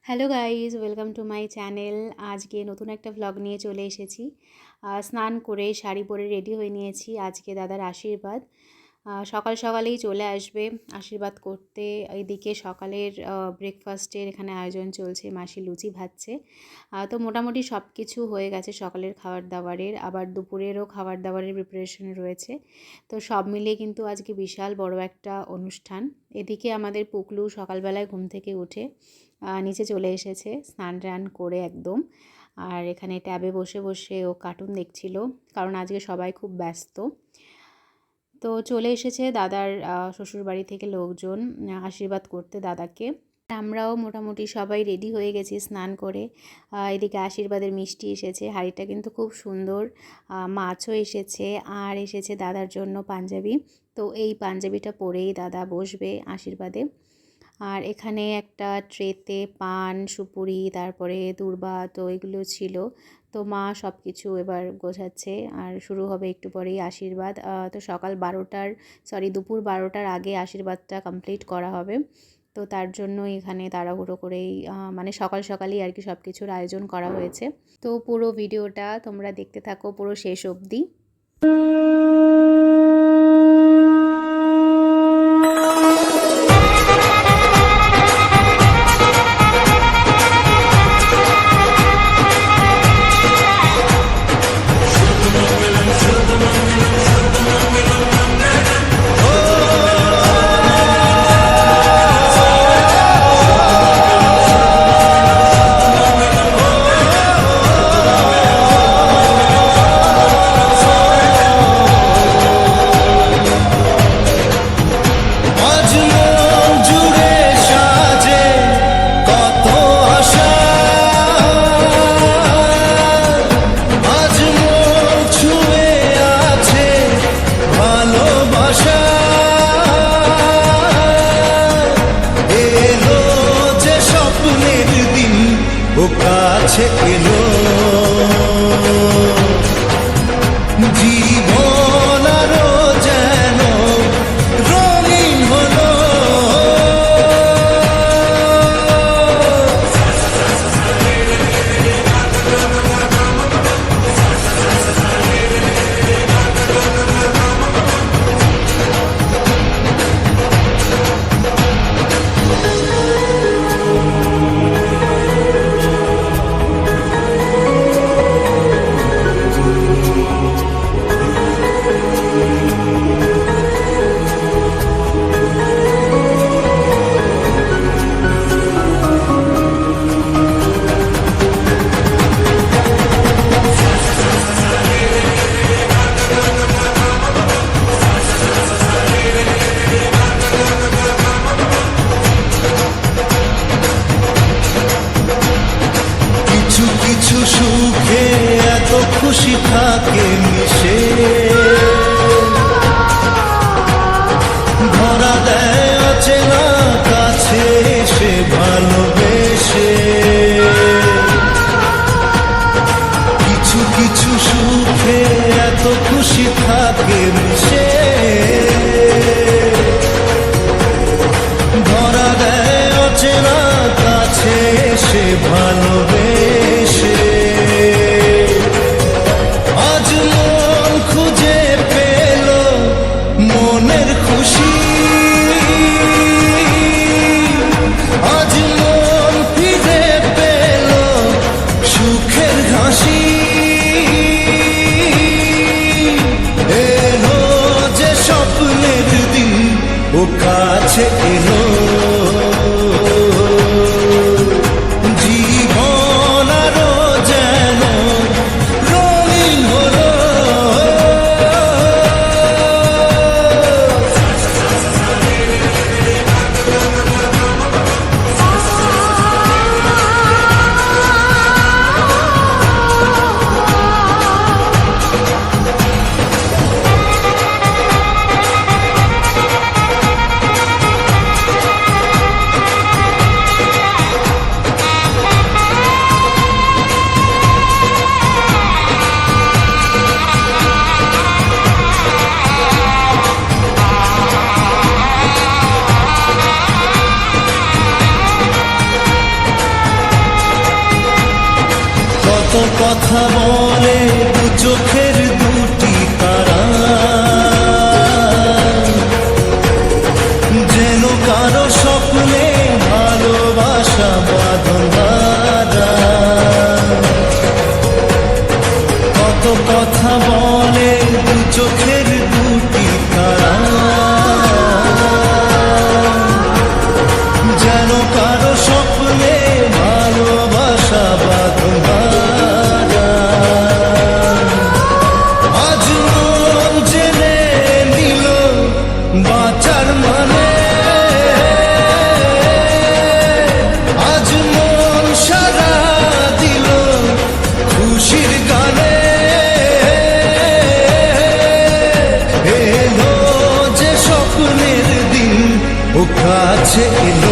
Hello guys, welcome to my channel. আজকে নতুন একটা ভ্লগ নিয়ে চলে এসেছি। স্নান করে শাড়ি পরে রেডি হয়ে নিয়েছি। আজকে দাদার আশীর্বাদ সকাল সকালেই চলে আসবে আশীর্বাদ করতে। এইদিকে সকালের ব্রেকফাস্টের এখানে আয়োজন চলছে, মাসি লুচি ভাজছে। তো মোটামুটি সব কিছু হয়ে গেছে সকালের খাবার দাবারের, আবার দুপুরেরও খাবার দাবারের প্রিপারেশন রয়েছে। তো সব মিলিয়ে কিন্তু আজকে বিশাল বড় একটা অনুষ্ঠান। এদিকে আমাদের পুকলু সকালবেলায় ঘুম থেকে উঠে নিচে চলে এসেছে স্নান টান করে একদম। আর এখানে ট্যাবে বসে বসে ও কার্টুন দেখছিল, কারণ আজকে সবাই খুব ব্যস্ত। তো চলে এসেছে দাদার শ্বশুরবাড়ি থেকে লোকজন আশীর্বাদ করতে দাদাকে। আমরাও মোটামুটি সবাই রেডি হয়ে গেছি স্নান করে। এদিকে আশীর্বাদের মিষ্টি এসেছে, হাঁড়িটা কিন্তু খুব সুন্দর। মাছও এসেছে, আর এসেছে দাদার জন্য পাঞ্জাবি। তো এই পাঞ্জাবিটা পরেই দাদা বসবে আশীর্বাদে। আর এখানে একটা ট্রেতে পান, সুপুরি, তারপরে দূর্বা, তো এগুলো ছিল। তো মা সব কিছু এবার গোছাচ্ছে, আর শুরু হবে একটু পরেই আশীর্বাদ। তো দুপুর 12টার আগে আশীর্বাদটা কমপ্লিট করা হবে। তো তার জন্য এখানে তাড়াহুড়ো করেই মানে সকাল সকালই আর কি সব কিছুর আয়োজন করা হয়েছে। তো পুরো ভিডিওটা তোমরা দেখতে থাকো পুরো শেষ অবধি। কাছে এলো জীবন আরো যেন রঙিন হলো। কিছু সুখে এত খুশি থাকে মিশে, ধরা দেয় অচেনা কাছে সে ভালোবেসে। কিছু কিছু সুখে এত খুশি থাকে মিশে, ধরা দেয় অচেনা কাছে সে ভালোবেসে। আজ মন খুঁজে পেল মনের খুশি, আজ মন ফিরে পেল সুখের হাসি। এলো যে স্বপ্নের দিন ও কাছে এলো, জীবন আরো যেন রঙিন হলো। কত কথা বলে দু চোখের দুটি তারা, যেন কারো স্বপ্নে ভালোবাসা বাঁধন হারা। কত কথা বলে দু চোখের দুটি তারা, যেন কারো স্বপ্নে ভালোবাসা বাঁধন হারা। আজ মন জেনে নিল বাঁচার মানে, আজ মন সারা দিল খুশির গানে। এলো যে স্বপ্নের দিন ও কাছে এলো